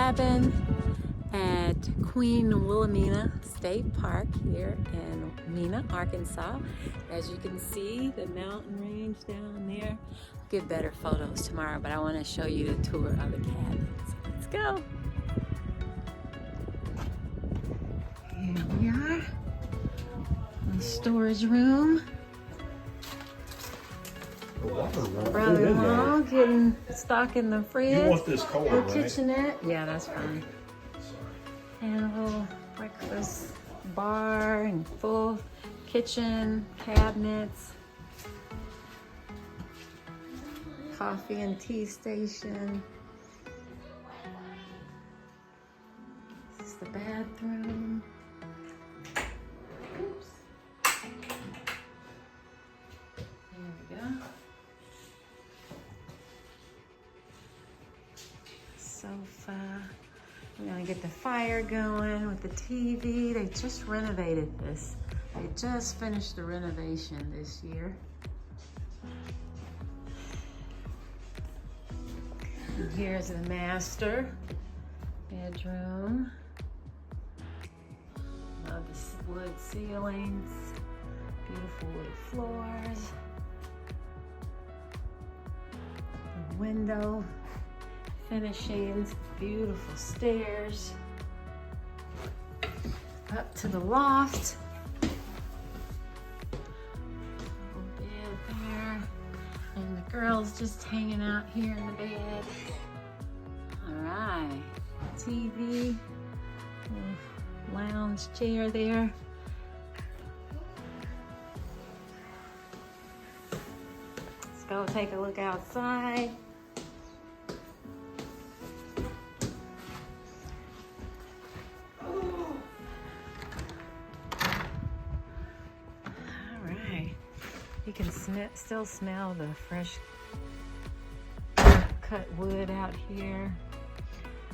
cabin at Queen Wilhelmina State Park here in Mena, Arkansas. As you can see, the mountain range down there. I'll get better photos tomorrow, but I want to show you the tour of the cabin. So let's go. Here we are. The storage room. Brother-in-law getting stock in the fridge. You want this cold, right? Kitchenette. Yeah, that's fine. And a little breakfast bar and full kitchen cabinets. Coffee and tea station. This is the bathroom. Oops. There we go. Sofa. We're gonna get the fire going with the TV. They just renovated this. They just finished the renovation this year. And here's the master bedroom. Love the wood ceilings, beautiful wood floors, the window finishings, beautiful stairs up to the loft. Little bed there, and the girls just hanging out here in the bed. All right, TV, little lounge chair there. Let's go take a look outside. You can still smell the fresh cut wood out here.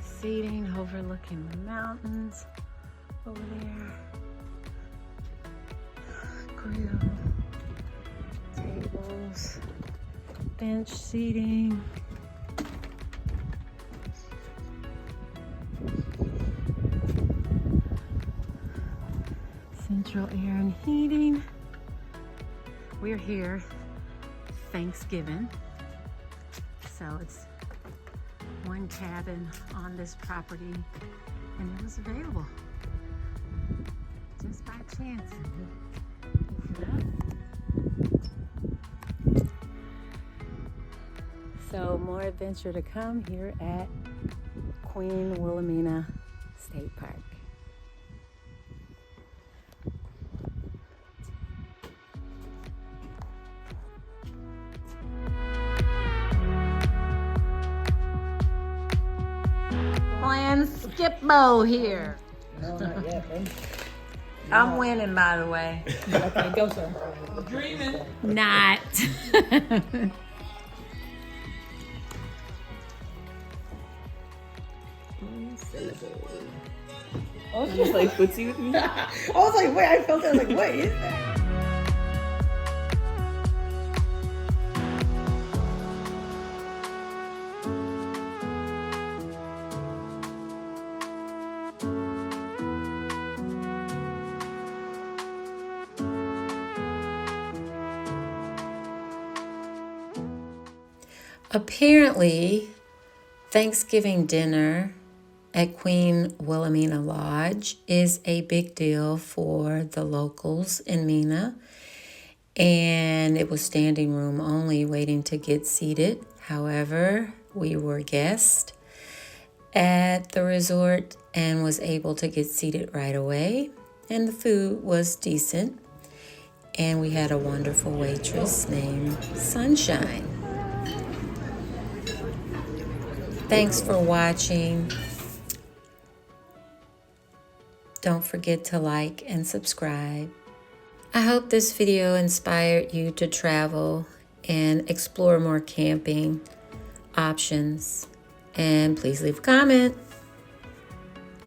Seating overlooking the mountains over there. Grill, tables, bench seating. Central air and heating. We're here Thanksgiving, so it's one cabin on this property, and it was available just by chance. So more adventure to come here at Queen Wilhelmina State Park. Playing Skip-Bo here. No, not yet, babe. I'm winning, by the way. Okay, go, sir. Dreaming. Not. Oh, she's like footsie with me. I was like, wait, I felt that. I was like, what is that? Apparently, Thanksgiving dinner at Queen Wilhelmina Lodge is a big deal for the locals in Mena, and it was standing room only, waiting to get seated. However, we were guests at the resort and was able to get seated right away, and the food was decent, and we had a wonderful waitress named Sunshine. Thanks for watching. Don't forget to like and subscribe. I hope this video inspired you to travel and explore more camping options. And please leave a comment.